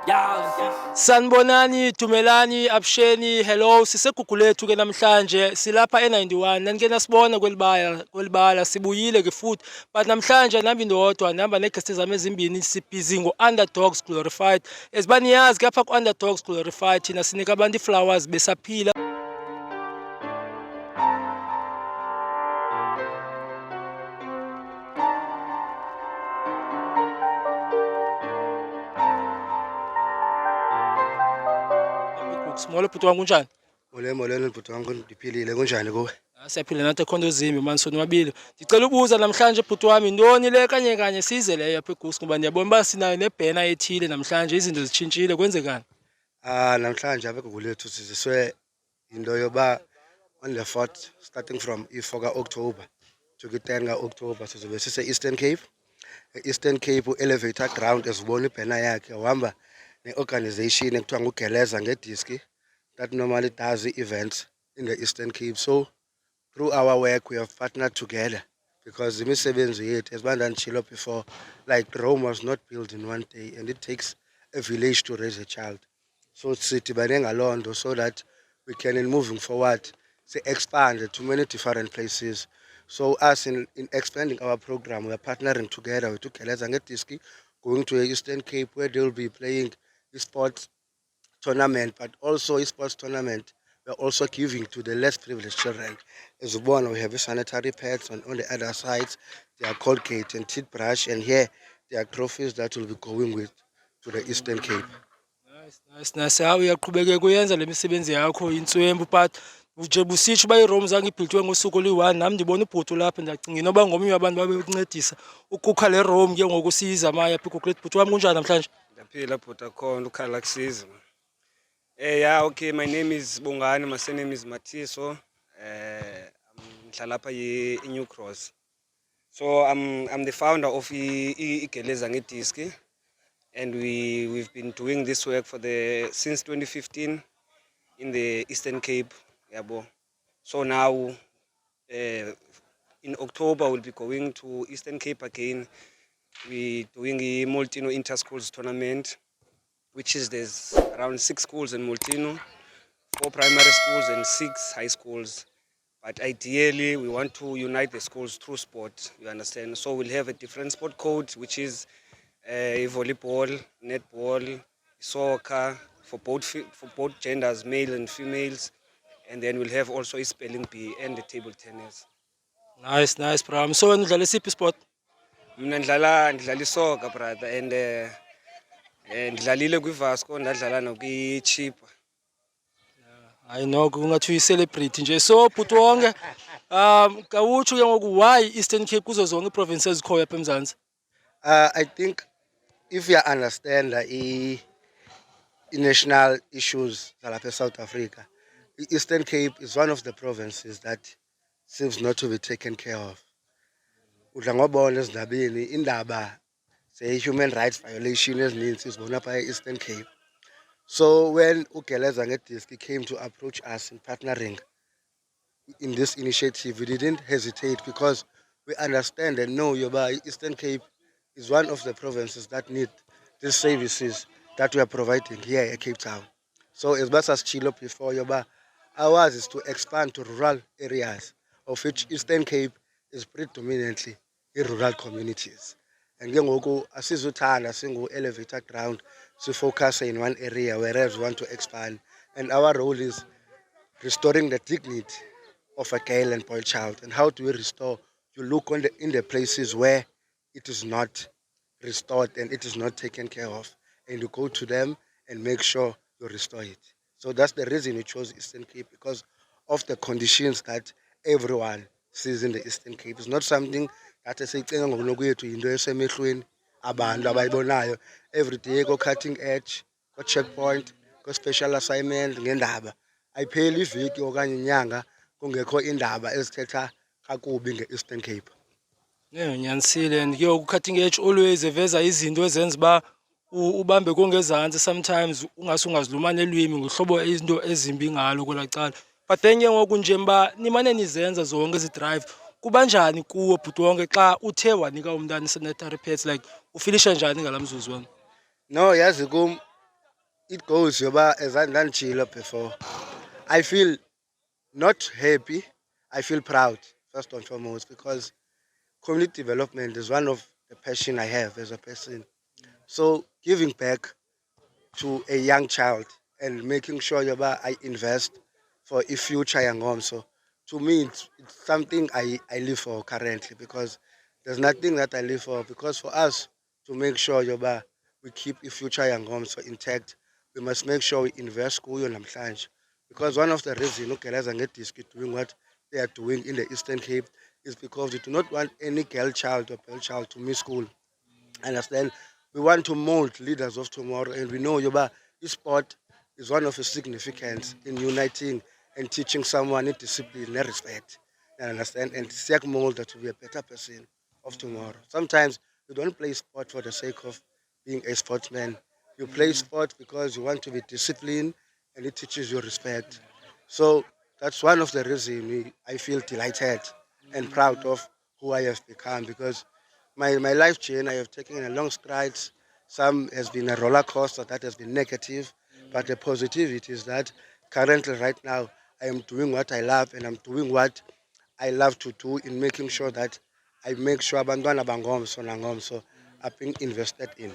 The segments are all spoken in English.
Sanibonani, Dumelani, Absheni, hello, siseGugulethu ke namhlanje silapha e91 naningena sibona kwelibala sibuyile ke futhi but namhlanje nami ndodwa nihamba negesti zami ezimbini sibhizi ngo-Underdogs Glorified. Ezibaniyazi ke apha ku-Underdogs Glorified thina sinika abantu ii-flowers besaphila. Small bhuti wangu kunjani? Molweni bhuti wangu ndiphilile kunjani kuwe? Siyaphila nathi ekhonto zimbi mani sonwabile. Ndicela ubuza namhlanje bhuti wami intoni le kanye size leyo apha eGugulethu ngoba ndiyabona uba sinayo nebhena ethile namhlanje izinto zitshintshile kwenzekani? Namhlanje apha eGugulethu siziswe into yoba on the 4th starting from i-4 ka-October to ki-10 ka-October sizobe sise-Eastern Cape. E-Eastern Cape u-Elevator Ground ezibona ibhena yakhe uhamba ne-organization ekuthiwa nguGeleza ngediski that normally does the events in the Eastern Cape. So through our work we have partnered together because imisebenzi yethu as bandanditshilo before, like Rome was not built in one day and it takes a village to raise a child. So sidibane ngaloo nto so that we can in moving forward expand to many different places. So us in expanding our program, we are partnering together with Geleza ngediski, going to the Eastern Cape where they will be playing the sports tournament, but also a sports tournament. We are also giving to the less privileged children. As one, we have sanitary pads on the other sides. They are Colgate and toothbrush, and here there are trophies that will be going with to the Eastern Cape. Nice. Hawu uyaqhubeka kuyenza le misebenzi yakho inswembu but nje busitsho uba iRome zange ibhiltwe ngosuku oli-1 nami ndibona ubhuti lapha ndacinga inoba ngomnye wabantu babekuncedisa ukukha le Rome ke ngoku siyizamayo apha eGugulethu. Bhuti wami kunjani namhlanje? Ndiyaphila bhuti akhona ukhala kusiza. Yeah, okay, my name is Bongani, my surname is Matiso. Ngihlala lapha New Cross. So I'm the founder of Geleza ngediski, and we've been doing this work since 2015 in the Eastern Cape, yabo. So now in October we'll be going to Eastern Cape again. We're doing a Multino Inter-Schools tournament, which is there's around 6 schools in Multino, 4 primary schools and 6 high schools. But ideally, we want to unite the schools through sport, you understand? So we'll have a different sport code, which is volleyball, netball, soccer, for both genders, male and females. And then we'll have also a spelling bee and the table tennis. Nice, bro. So wena udlala isiphi sport? Mina ndidlala isoccer, brother, and ndidlalile kwiVasco, ndadlala nakwiChipa. Hayi noko ungathi uyi-celebrity nje. So bhuti wonke kawutsho ke ngoku why Eastern Cape kuzo zonke iiprovinsi ezikhoyo apha eMzantsi? I think if you understand the national issues zalapha eSouth Africa, the Eastern Cape is one of the provinces that seems not to be taken care of. Udla ngobona ezindabeni indaba ze-human rights violation ezininzi sizibona apha e-Eastern Cape. So when uGeleza ngediski came to approach us in partnering in this initiative, we didn't hesitate because we understand and know yoba Eastern Cape is one of the provinces that need these services that we are providing here at Cape Town. So as much as Chilo before yoba, ours is to expand to rural areas, of which Eastern Cape is predominantly in rural communities. And ke ngoku asizuthanda singu-Elevator Ground to focus in one area, whereas we want to expand. And our role is restoring the dignity of a girl and boy child. And how do we restore? You look in the places where it is not restored and it is not taken care of, and you go to them and make sure you restore it. So that's the reason we chose Eastern Cape, because of the conditions that everyone sees in the Eastern Cape. It's not something that is saying abantu abayibonayo every day cutting edge, checkpoint, special assignment ngendaba. Ayipheli iveki okanye inyanga kungekho indaba ezithetha kakubi nge-Eastern Cape. Nyanisile, and ke cutting edge always eveza izinto ezenza uba ubambe kongezantsi sometimes ungazilumane elwimi ngohlobo izinto ezimbi ngalo kwelaa cala. But then ke ngoku nje mba nimane nizenza zonke ezi drive, kuba njani kuwe bhuti wonke xa uthe wanika umntana i-sanitary pads, like ufilisha njani ngala mzuzu wena? No, yazi kum it goes yoba as I done chilo before. I feel not happy. I feel proud first and foremost because community development is one of the passion I have as a person. So giving back to a young child and making sure yoba I invest for a future young home. So to me, it's something I live for currently because there's nothing that I live for because for us to make sure yoba we keep a future young home so intact, we must make sure we invest kuyo namhlanje. Because one of the reasons Geleza and Disk doing what they are doing in the Eastern Cape is because we do not want any girl child or boy child to miss school. Understand? We want to mold leaders of tomorrow, and we know Yoba, this sport is one of its significance in uniting and teaching someone in discipline and respect. You understand? And seek mold to be a better person of tomorrow. Sometimes you don't play sport for the sake of being a sportsman. You play sport because you want to be disciplined and it teaches you respect. So that's one of the reasons I feel delighted and proud of who I have become because my life journey I have taken a long strides. Some has been a roller coaster that has been negative, but the positivity is that currently right now I am doing what I love and I'm doing what I love to do in making sure that I make sure abantwana bangomso nangomso are being invested in.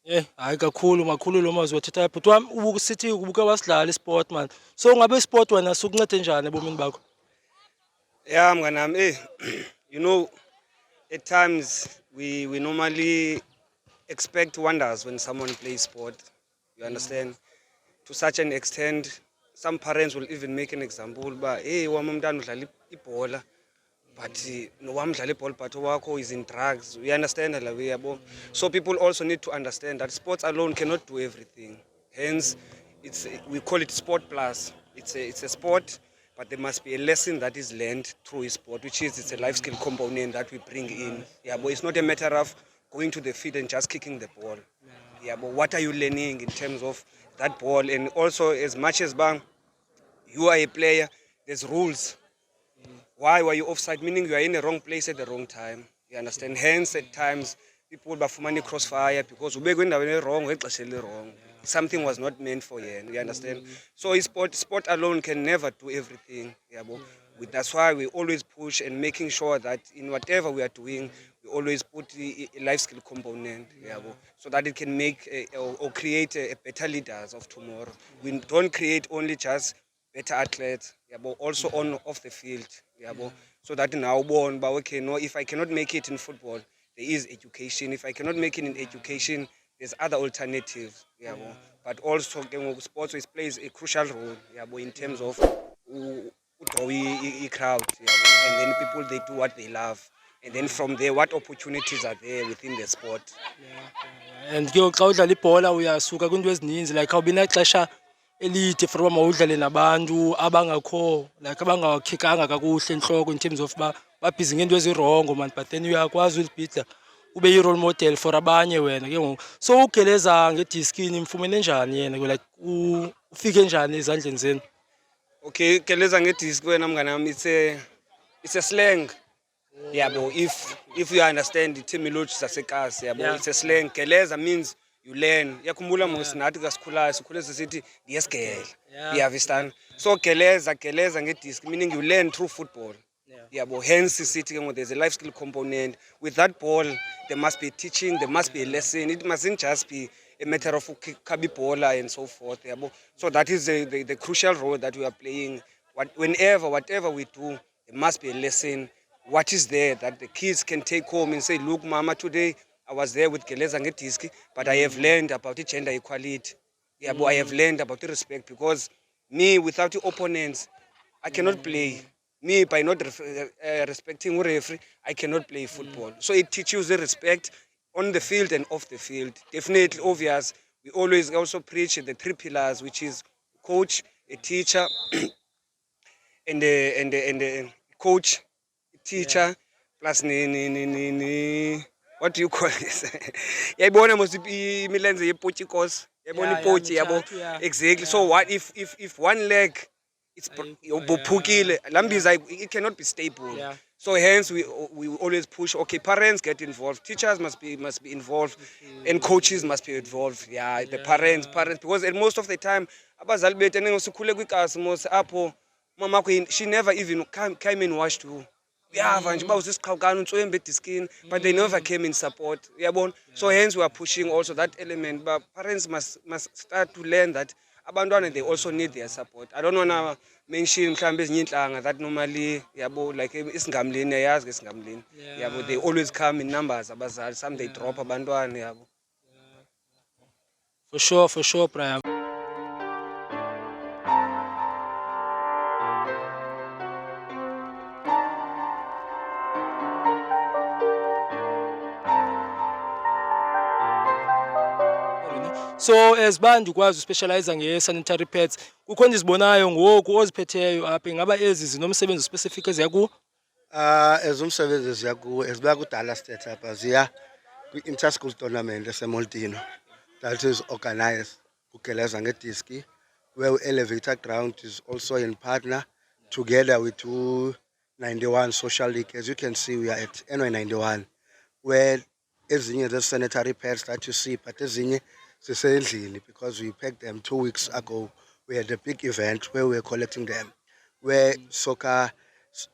Hayi kakhulu makhulu lo mazwi wathethayo bhuti wami sithi ubuke wasidlala isport man. So ngabe isport wena sukuncede njani ebomini bakho? Yeah, mnganami, you know, at times we normally expect wonders when someone plays sport. You understand? To such an extent, some parents will even make an example, but hey, wami umntana udlala ibhola, but nowami udlala ibhola, but owakho is in drugs. We understand that, yabo. So people also need to understand that sports alone cannot do everything. Hence, we call it sport plus. It's a sport, but there must be a lesson that is learned through sport, which is it's a life skill component that we bring in. Yeah, but it's not a matter of going to the field and just kicking the ball. Yeah, but what are you learning in terms of that ball? And also, as much as bang, you are a player, there's rules. Why were you offside? Meaning you are in the wrong place at the wrong time. You understand? Hence, at times, people bafumani crossfire because ube kwindaweni wrong, wrong. Something was not meant for you. You understand? So sport alone can never do everything. Yeah, that's why we always push and making sure that in whatever we are doing, we always put the life skill component, yeah, so that it can make or create a better leaders of tomorrow. We don't create only just better athletes, yeah, but also on off the field, yeah, so that now born, but okay, no, if I cannot make it in football, there is education. If I cannot make it in education, there's other alternatives, yeah, but also sports plays a crucial role, yeah, in terms of draw a crowd, yeah, and then people they do what they love, and then from there, what opportunities are there within the sport? And ke xa udlala ibhola uyasuka kwinto ezininzi like awubi naxesha elide for uba mawudlale nabantu abangakho like abangakhekanga kakuhle entloko in terms of uba babhizi ngeento ezirongo man, but then uyakwazi ulibhidla ube yi-role model for abanye wena ke ngoku. So ugeleza ngediskini mfumene njani yena like ufike njani ezandleni zenu? Okay, Geleza ngedisk wena mnganami, it's a slang. Yeah, but if you understand the terminology zasekhasi, yeah, Yeah. it's a slang. Geleza means you learn. Yakhumbula mos nathi kasikhulayo sikhule sisithi ndiyesgela. Yeah. You understand? So geleza ngedisk meaning you learn through football. Yeah, but hence city there's a life skill component. With that ball, there must be teaching, there must be a lesson. It mustn't just be a matter of kabibola and so forth. Yeah, so that is the crucial role that we are playing. Whatever we do, there must be a lesson. What is there that the kids can take home and say, look, Mama, today I was there with Geleza Ngetiski, but I have learned about the gender equality. Yeah, but I have learned about the respect because me, without the opponents, I cannot play. Me, by not respecting the referee, I cannot play football. So it teaches the respect on the field and off the field. Definitely obvious. We always also preach the three pillars, which is coach, a teacher, and the coach, teacher, plus what do you call this? Yayibona mos imilenze yepotikos. Yayibona ipoti yabo. Exactly. So what if one leg it's bophukile, lambiza it cannot be stable. Yeah. So hence we always push. Okay, parents get involved, teachers must be involved, and coaches must be involved. Yeah, the parents because most of the time abazali bethu sikhule kwikasi mos apho mama she never even came and watched you. Uyava nje uba usisiqhawukane untswembe ediskini, but they never came in support. Uyabona? So hence we are pushing also that element, but parents must start to learn that abantwana they also need their support. I don't wanna mention mhlawumbe ezinye inhlanga that normally yabo like isingamlini yayazi ke singamlini yabo they always come in numbers abazali, some they drop abantwana yabo. For sure, Brian. So as band ukwazi uspecialize nge-sanitary pads, kukho endizibonayo ngoku oziphetheyo apha, ingaba ezi zinomsebenzi specific eziya kuwo? Ezumsebenzi eziya kuwo ezibuya kudala state apha ziya kwi-inter-school tournament esemoltino that is organized Geleza ngediski, where Elevator Ground is also in partner together with 291 Social League. As you can see, we are at NY91, where ezinye the sanitary pads that you see, but ezinye zisendlini because we packed them 2 weeks ago. We had a big event where we were collecting them, where soccer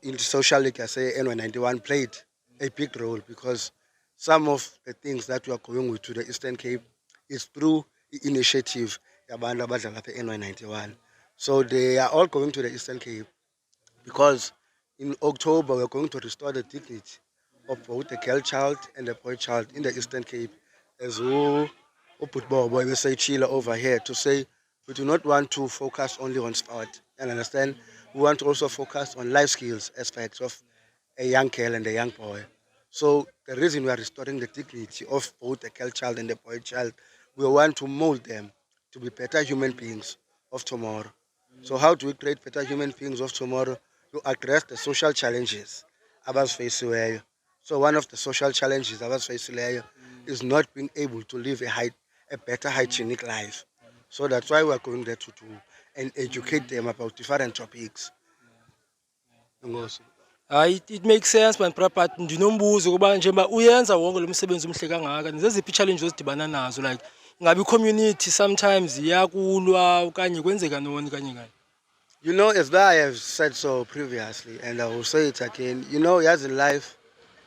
in the Social League, I say NY91 played a big role because some of the things that we are going with to the Eastern Cape is through the initiative yabantu abadlala lapha NY91. So they are all going to the Eastern Cape because in October we're going to restore the dignity of both the girl child and the boy child in the Eastern Cape. As we say Chile over here to say we do not want to focus only on sport. And understand, we want to also focus on life skills aspects of a young girl and a young boy. So the reason we are restoring the dignity of both the girl child and the boy child, we want to mold them to be better human beings of tomorrow. So how do we create better human beings of tomorrow? To address the social challenges abazifeyisiweyo. So one of the social challenges abazifeyisileyo is not being able to live a better hygienic life. So that's why we are going there to do and educate them about different topics. It makes sense man, but ndinombuzo kuba njengoba uyenza wonke lo msebenzi omhle kangaka, zeziphi challenges ozidibana nazo, like ngabe community sometimes iyakulwa okanye kwenzeka noni kanye kanye? You know, as I have said so previously, and I will say it again, you know, as in life,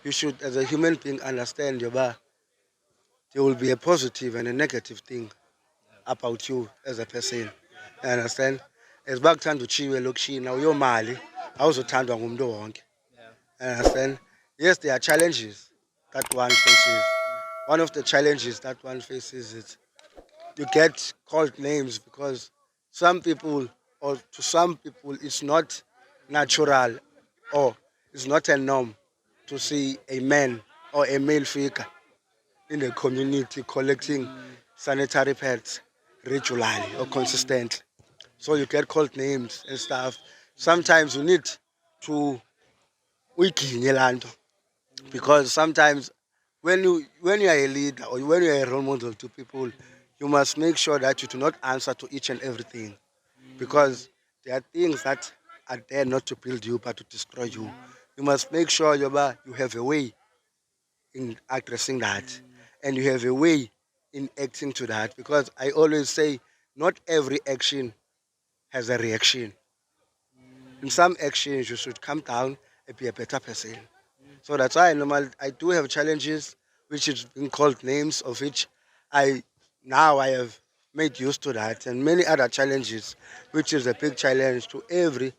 you should, as a human being, understand there will be a positive and a negative thing about you as a person. You understand? As bakuthanda uchiwe lokishini awuyomali awuzothandwa ngumuntu wonke. Understand? Yes, there are challenges that one faces. One of the challenges that one faces is you get called names because some people, or to some people, it's not natural or it's not a norm to see a man or a male figure in the community collecting sanitary pads regularly or consistently. So you get called names and stuff. Sometimes you need to uyiginye laa nto because sometimes when you are a leader or when you are a role model to people, you must make sure that you do not answer to each and everything because there are things that are there not to build you but to destroy you. You must make sure you have a way in addressing that and you have a way in acting to that because I always say not every action has a reaction. In some actions you should come down and be a better person. So that's why I do have challenges which is being called names of which I have made use to that and many other challenges which is a big challenge to every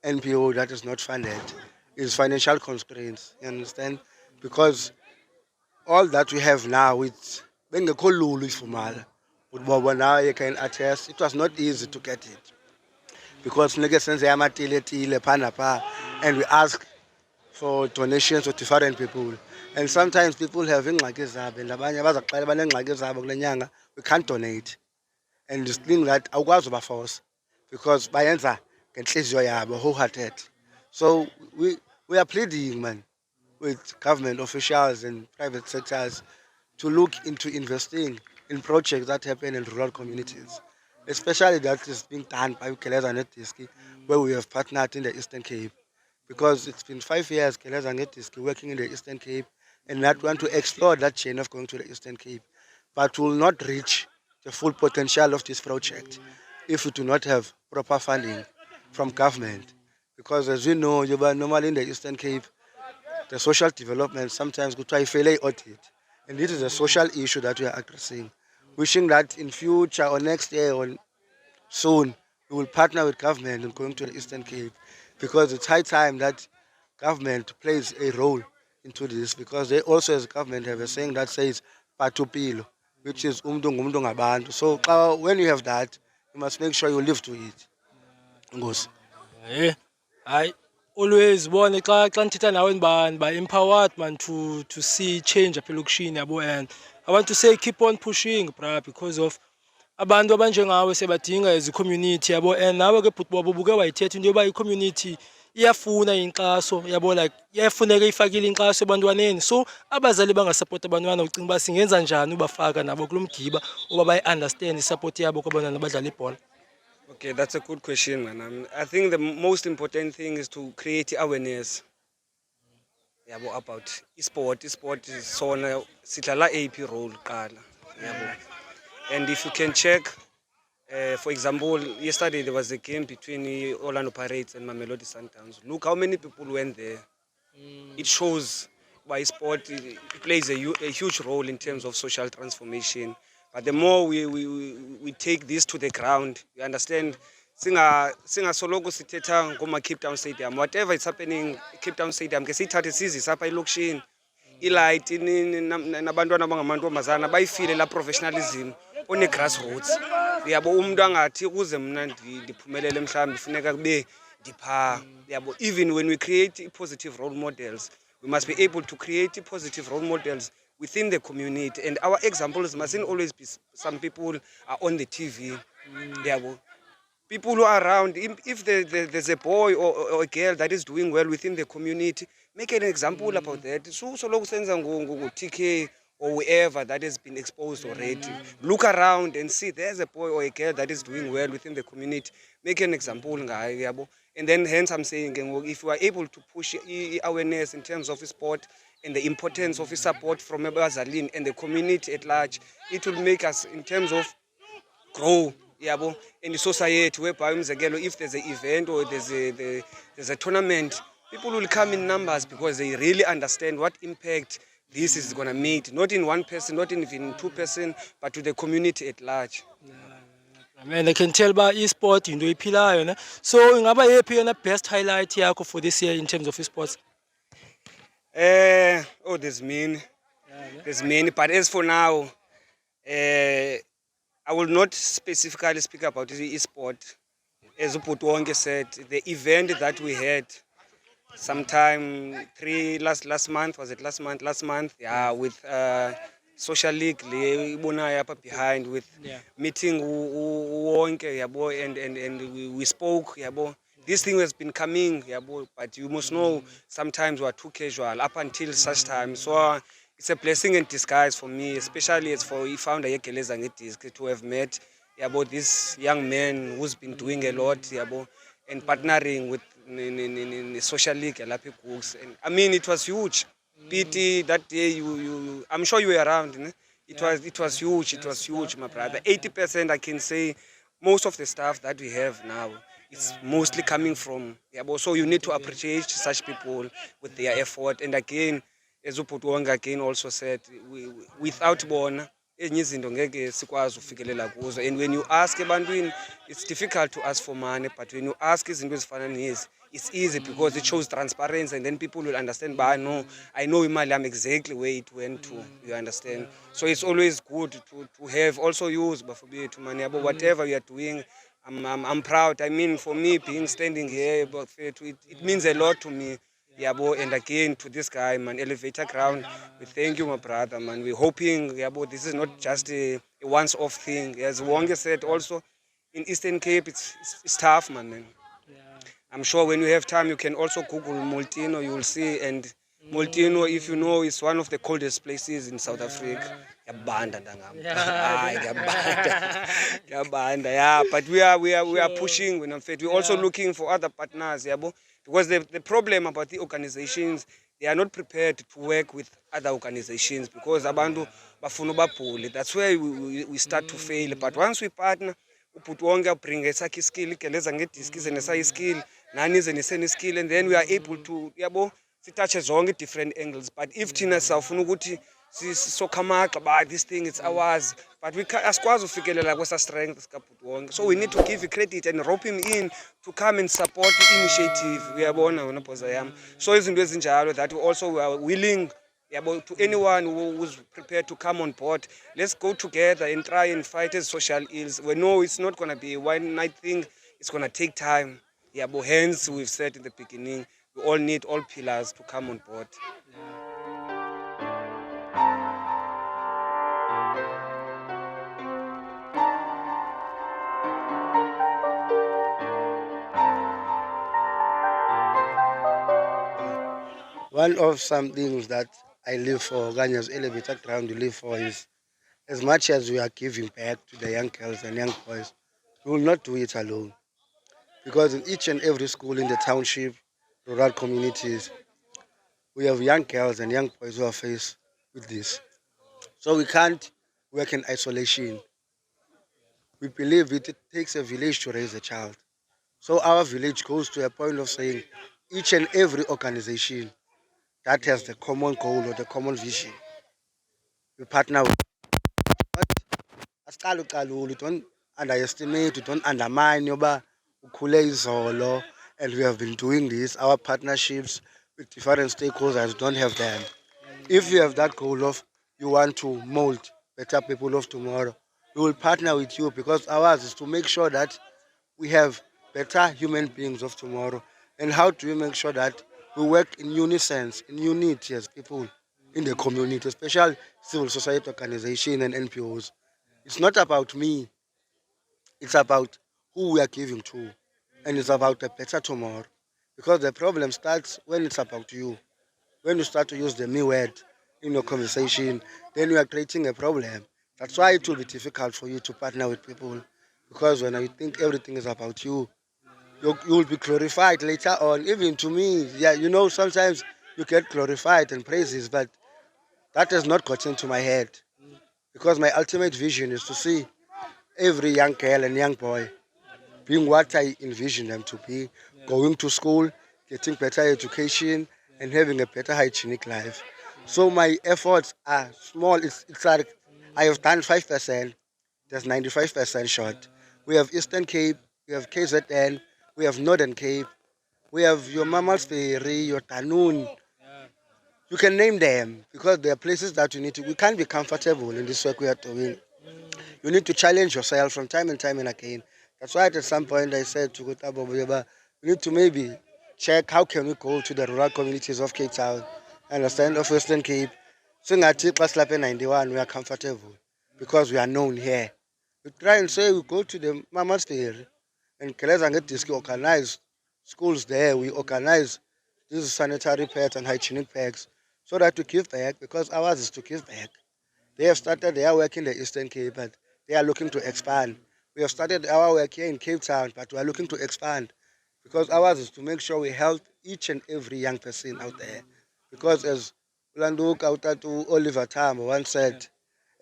NPO that is not funded is financial constraints. You understand? Because all that we have now it's bengekho lula ifumana. But now you can attest it was not easy to get it because funeke senze amatiletile phana pha and we ask for donations of different people. And sometimes people have ingxaki zabo and abanye bazakuxela banengxaki zabo kule nyanga, we can't donate. And this thing that awukwazi ubaforce because bayenza ngenhliziyo yabo wholehearted. So we are pleading man with government officials and private sectors to look into investing in projects that happen in rural communities, especially that is being done by Geleza and Diski, where we have partnered in the Eastern Cape. because it's been 5 years Geleza ngeDisk working in the Eastern Cape and not want to explore that chain of going to the Eastern Cape, but will not reach the full potential of this project if we do not have proper funding from government. Because as we know, you are normally in the Eastern Cape, the social development sometimes go try fail audit. And this is a social issue that we are addressing. Wishing that in future or next year or soon we will partner with government in going to the Eastern Cape, because it's high time that government plays a role into this, because they also as government have a saying that says patupilo, which is umntu ngabantu. So when you have that, you must make sure you live to it. Ngosi. I always bone xa ndithetha nawe ba empowered man to see change apha elokishini yabo, and I want to say keep on pushing bra, because of abantu abanjengawe sebadinga as community yabo. And nawe ke bhuti babo buke wayithetha into yoba i-community iyafuna inkxaso yabo, like iyafuneka ifakile inkxaso ebantwaneni. So abazali bangasapoti abantwana, ucinga uba singenza njani ubafaka nabo kulo mgiba uba bayi-understand i-support yabo kwabantwana abadlala ibhola? Okay, that's a good question, man. I think the most important thing is to create awareness. Yabo, about sport. Sport is sona sidlala AP role qala. Yabo. And if you can check, for example, yesterday there was a game between the Orlando Pirates and Mamelodi Sundowns. Look how many people went there. It shows why sport it plays a huge role in terms of social transformation. But the more we take this to the ground, you understand, singa soloko sithetha ngoma Cape Town Stadium, whatever is happening Cape Town Stadium, ke sithathe sizise apha elokishini, ilight nabantwana abangamantombazana bayifile la professionalism one grassroots. Yabo umuntu angathi ukuze mina ndiphumelele mhlawumbe kufuneka kube ndipha. Yabo, even when we create positive role models, we must be able to create positive role models within the community, and our examples mustn't always be some people are on the TV. Yabo, people who are around, if there's a boy or a girl that is doing well within the community, make an example about that. So long senza TK or whoever that has been exposed already. Look around and see there's a boy or a girl that is doing well within the community. Make an example, yabo. And then hence I'm saying, if we are able to push awareness in terms of sport and the importance of support from Abazalin and the community at large, it will make us in terms of grow, yabo, in the society, whereby if there's an event or there's a tournament, people will come in numbers because they really understand what impact this is going to make, not in one person, not even two person, but to the community at large. Man, I can tell by e-sport into iphilayo ne. So ingaba yephi yona best highlight yakho for this year in terms of esports? There's many, but as for now, I will not specifically speak about the e-sport. As Uputwonge said, the event that we had sometime last month, yeah, with social league behind, with meeting wonke yabo, and we spoke yabo. This thing has been coming yabo, but you must know sometimes we are too casual up until such time. So it's a blessing in disguise for me, especially as for founder Geleza ngeDisk, to have met yabo this young man who's been doing a lot yabo, and partnering with in the social league and I mean it was huge. PT that day you I'm sure you were around, né? It was huge, my brother. 80% I can say most of the stuff that we have now, it's mostly coming from yabo. So you need to appreciate such people with their effort. And again, as Uputwonga again also said, without bona and when you ask ebantwini, it's difficult to ask for money, but when you ask it's easy because it shows transparency, and then people will understand, but I know Imalam exactly where it went to, you understand. So it's always good to have also use but to money about whatever you are doing. I'm proud. I mean, for me standing here, but it means a lot to me. Yabo, and again to this guy, man, Elevator Ground, we thank you, my brother, man. We're hoping, yabo, this is not just a once-off thing. As Wonge said, also in Eastern Cape, it's tough, man. I'm sure when you have time, you can also Google Molteno, you will see. And Molteno, if you know, is one of the coldest places in South Africa. Yeah, but we are pushing. We're also looking for other partners. Because the problem about the organizations, they are not prepared to work with other organizations because abantu bafuna ubabhule. That's where we start to fail. But once we partner, ubhuti wonke abringe esakhe iskill, Geleza ngedisk ize nesayi skill, nani ize neseni skill, and then we are able to yabo sitouch zonke different angles. But if thina sawufuna ukuthi sokhamaka ba this thing it's ours, but we asikwazi ufikelela kwesa strength sikabhuti wonke. So we need to give you credit and rope him in to come and support the initiative. Uyabona wena bhoza yami. So izinto ezinjalo that we also are willing to anyone who's prepared to come on board. Let's go together and try and fight as social ills. We know it's not going to be a one night thing. It's going to take time. Hence we've said in the beginning, we all need all pillars to come on board. One of some things that I live for, Ganya's elevator ground we live for is, as much as we are giving back to the young girls and young boys, we will not do it alone. Because in each and every school in the township, rural communities, we have young girls and young boys who are faced with this. So we can't work in isolation. We believe it takes a village to raise a child. So our village goes to a point of saying each and every organization that has the common goal or the common vision, we partner with. We don't underestimate, we don't undermine yoba ukhule izolo, and we have been doing this. Our partnerships with different stakeholders don't have them. If you have that goal of you want to mold better people of tomorrow, we will partner with you because ours is to make sure that we have better human beings of tomorrow. And how do we make sure that we work in unison, in unity as people in the community, especially civil society organizations and NPOs? It's not about me, it's about who we are giving to, and it's about a better tomorrow. Because the problem starts when it's about you. When you start to use the me word in your conversation, then you are creating a problem. That's why it will be difficult for you to partner with people. Because when you think everything is about you, you will be glorified later on. Even to me, yeah, sometimes you get glorified and praises, but that has not gotten into my head. Because my ultimate vision is to see every young girl and young boy being what I envision them to be, going to school, getting better education, and having a better hygienic life. So my efforts are small. It's like I have done 5%, there's 95% short. We have Eastern Cape, we have KZN, we have Northern Cape, we have your Mamal's Ferry, your Tanun. You can name them because there are places that we can't be comfortable in this work we are doing. You need to challenge yourself from time and time and again. That's why at some point I said to Gutabo, we need to maybe check how can we go to the rural communities of Cape Town, understand, of Western Cape. So ngati Paslape 91, we are comfortable because we are known here. We try and say we go to the Mama's Fair and Geleza and get organize schools there. We organize these sanitary pads and hygienic packs so that we give back because ours is to give back. They have started their work in the Eastern Cape, but they are looking to expand. We have started our work here in Cape Town, but we are looking to expand because ours is to make sure we help each and every young person out there. Because as Ulandu Kautatu Oliver Tambo once said,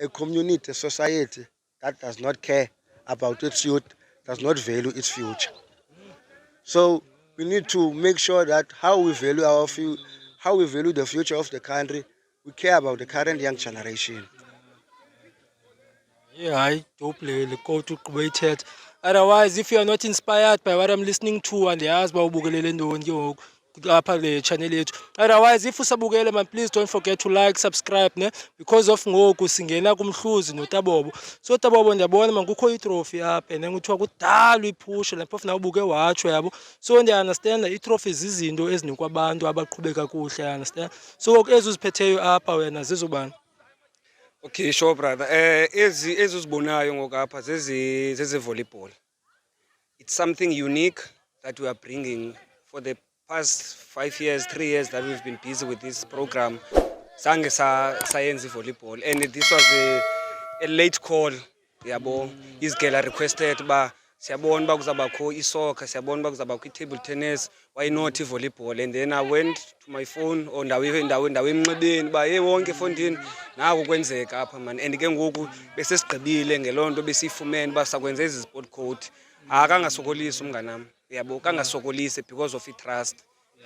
a community, a society that does not care about its youth does not value its future. So we need to make sure that how we value how we value the future of the country, we care about the current young generation. Yeah, I do play the go to create. Otherwise, if you are not inspired by what I'm listening to and the husband upper the channel yethu. Otherwise, if usabukele man, please don't forget to like, subscribe ne, because of ngoku singena kumhluzi noTabobo. So Tabobo ndiyabona man kukho itrophy apha and nguthiwa kudala uyiphusha lapho ufuna ubuke watsho yabo. So ndiya understand itrophy izinto ezinikwa abantu abaqhubeka kuhle, understand. So ezuziphetheyo apha wena zizobani? Okay, sure brother. Ezizibonayo ngokapha zezi volleyball. It's something unique that we are bringing for the past 5 years, 3 years that we've been busy with this program. Sange science volleyball, and this was a late call. Yabo, his girl requested ba siyabona uba kuzabakho isoccer, siyabona uba kuzabakho i-table tennis, why not i-volleyball? And then I went to my phone or ndawo emnxebeni uba ye wonke efondini naku kwenzeka apha mani. And ke ngoku besesigqibile ngeloo nto besiyifumene uba sakwenza ezi sport code. Kangasokolisi umnganam, yabo, kangasokolisi because of i-trust.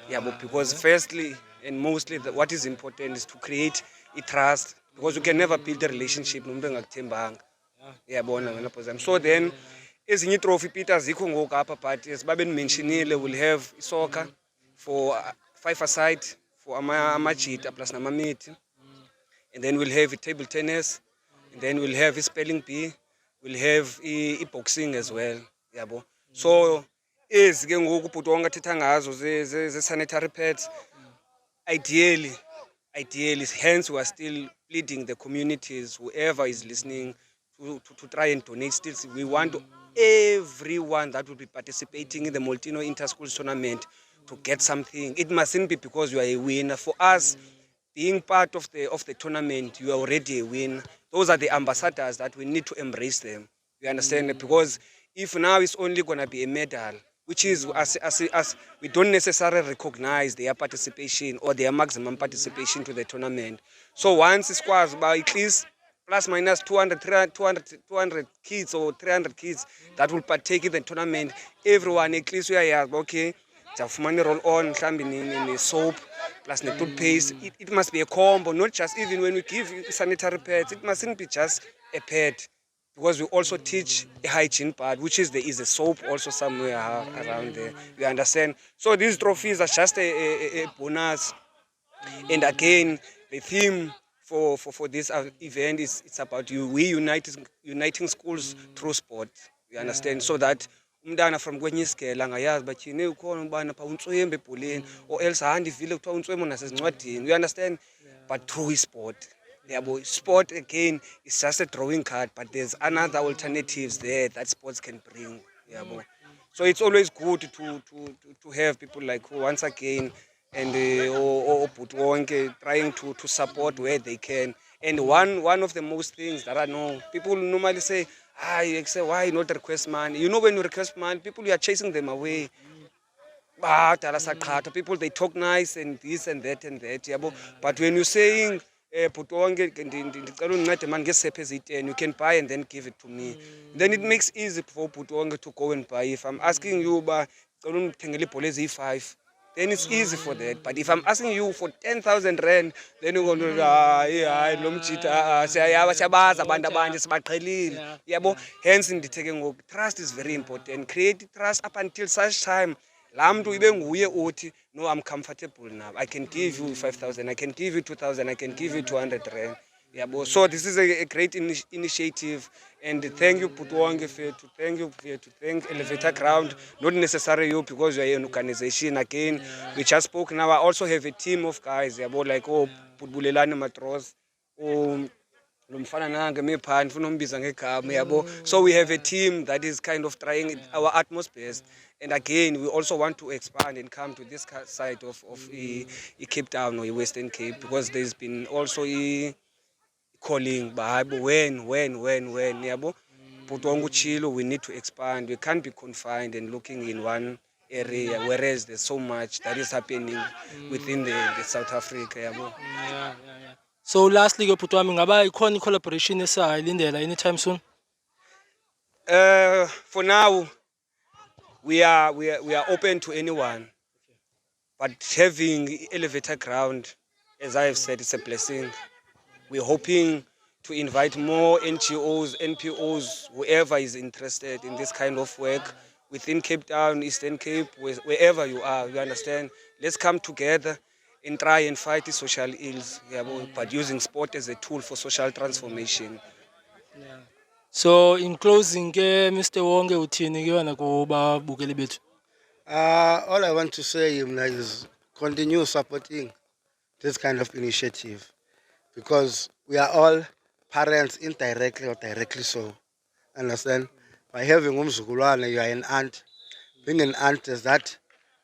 Yabo, because firstly and mostly what is important is to create i-trust, because you can never build a relationship nomuntu engakuthembanga. Yabona wena phosam. So then ezinye trophy Peter zikho ngoku apha, but sibabe nimentionile, will have soccer for 5-a-side for amajita plus namamithi, and then we'll have i-table tennis, and then we'll have i-spelling bee, we'll have i-boxing as well, yabo. So ezi ke ngoku ubhuti wonke athetha ngazo ze-sanitary pads, ideally, hence we are still pleading the communities, whoever is listening, to try and donate still. We want everyone that will be participating in the Molteno Inter-Schools tournament to get something. It mustn't be because you are a winner. For us, being part of the tournament, you are already a winner. Those are the ambassadors that we need to embrace them. You understand? Because if now it's only going to be a medal, which is as we don't necessarily recognize their participation or their maximum participation to the tournament. So once it's squads, by at least plus minus 200 kids or 300 kids that will partake in the tournament, everyone at least we are okay. Roll on, soap plus the toothpaste. It must be a combo, not just even when we give sanitary pads. It mustn't be just a pad, because we also teach a hygiene part, which is there is a soap also somewhere around there. You understand? So these trophies are just a bonus. And again, the theme for this event is it's about uniting schools through sport. You understand? So that umntana from kwenye isikele angayazi bathi yini ukhona ubana pha untswembe ebholeni, or else handivile kuthiwa untswembe nasezincwadini. You understand? But through sport. Yabo, sport again is just a drawing card, but there's another alternatives there that sports can bring. Yabo. So it's always good to have people like who once again and trying to support where they can. And one of the most things that I know, people normally say, why not request money? You know, when you request money, people, you are chasing them away. People, they talk nice and this and that and that. But when you're saying, you can buy and then give it to me, then it makes easy for Putuonge to go and buy. If I'm asking you, 5, then it's easy for that. But if I'm asking you for 10,000 rand, then you're going to hence in the taking work, trust is very important. Create trust up until such time. No, I'm comfortable now. I can give you 5,000, I can give you 2,000, I can give you 200 rand. So this is a great initiative, and thank you Putuonge to thank Elevator Ground, not necessarily you because you are an organization. Again, we just spoke now. I also have a team of guys like Putbulelani Matros, so we have a team that is kind of trying our utmost best. And again, we also want to expand and come to this side of Cape Town or Western Cape, because there's been also calling, but when, we need to expand. We can't be confined and looking in one area, whereas there's so much that is happening within the South Africa. So lastly, ke bhuti wami, ngaba ikhona collaboration esayilindela anytime soon? For now, we are open to anyone, but having Elevator Ground, as I have said, it's a blessing. We're hoping to invite more NGOs, NPOs, whoever is interested in this kind of work within Cape Town, Eastern Cape, wherever you are. You understand? Let's come together and try and fight the social ills, but using sport as a tool for social transformation. So in closing, Mr. Wonge uthini ke wena kubabukeli bethu? All I want to say is continue supporting this kind of initiative, because we are all parents, indirectly or directly so. Understand? By having umzukulwana, you are an aunt. Being an aunt is that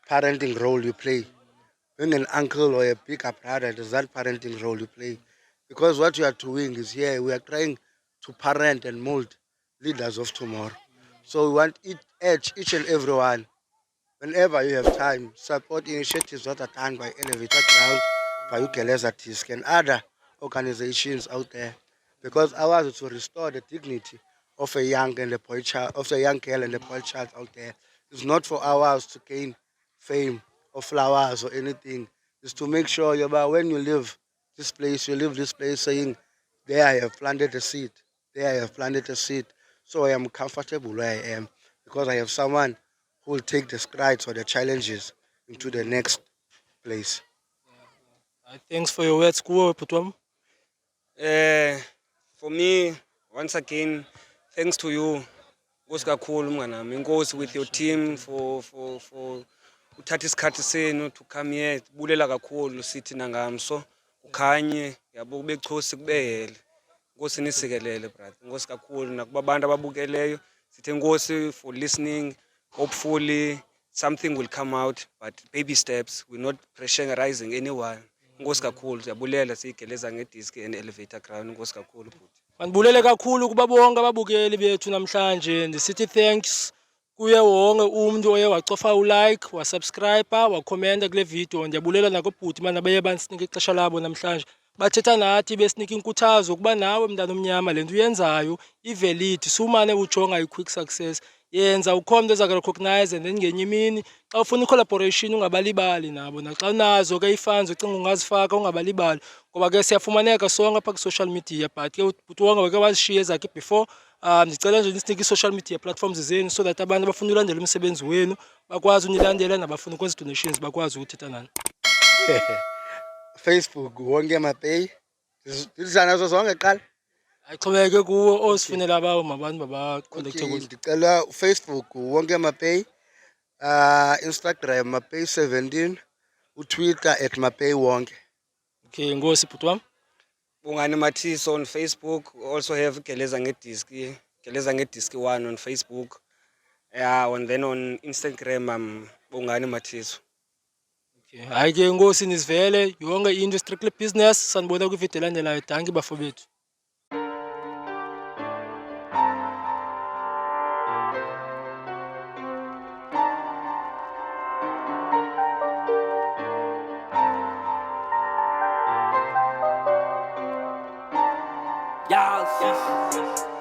parenting role you play. Being an uncle or a bigger brother is that parenting role you play. Because what we are doing is here, we are trying to parent and mold leaders of tomorrow. So we want each and everyone, whenever you have time, support initiatives that are done by Elevator Ground, by Geleza and other organizations out there, because ours is to restore the dignity of a young and a boy child, of a young girl and a boy child out there. It's not for ours to gain fame or flowers or anything. It's to make sure when you live you live this place saying, there I have planted a seed, there I have planted a seed. So I am comfortable where I am because I have someone who will take the strides or the challenges into the next place. Thanks for your words, kuwe bhuti wam. For me, once again, thanks to you. Nkosi kakhulu mnganami. Inkosi with your team for uthatha isikhathi senu to come here. Bulela kakhulu sithi nangamso. Ukhanye, yabo kube chosi kubehele. Nkosi nisikelele brother. Nkosi kakhulu nakubabantu ababukeleyo. Sithi nkosi for listening. Hopefully something will come out, but baby steps. We're not pressurizing anyone. Nkosi kakhulu siyabulela siyigeleza ngedisk and elevator ground. Nkosi kakhulu bhuti. Mandibulele kakhulu kuba bonke ababukeli bethu namhlanje. Ndisithi thanks kuye wonke umuntu oye wacofa ulike, wasubscribe, wakhomenta kule video. Ndiyabulela nakubhuti mana baye bansinike ixesha labo namhlanje. Bathetha nathi besinika inkuthazo kuba nawe mntana omnyama lento uyenzayo ivalid. Sumane ujonga i-quick success. Yenza ukhombe eza recognize and then ngenye imini xa ufuna i-collaboration ungabalibali nabo, naxa unazo ke i-funds ucinga ungazifaka ungabalibali ngoba ke siyafumaneka sonke apha kwi-social media. But ke bhuti wonke wake wazishiya zakhe before. Ndicela nje nisinike i-social media platforms zenu so that abantu abafuna ulandela umsebenzi wenu bakwazi unilandela, nabafuna ukwenza donations bakwazi ukuthetha nani. Facebook wonke mapay. Ndizanazo zonke qala. Ayixhomeke kuwo osifunela abawo mabantu baba-connecte kuzo. Ndicela Facebook wonke mapay. Instagram mapay 17, uTwitter @mapay wonke. Okay, ngosi bhuti wam. Bongani Mathiso on Facebook. Also have Geleza ngedisk. Geleza ngedisk 1 on Facebook. Yeah, and then on Instagram I'm Bongani Mathiso. Okay. Hayi ke ngosi nisivele yonke into strictly business. Sanibona kwivideo elandelayo. Dankie bafowethu. Y'all see.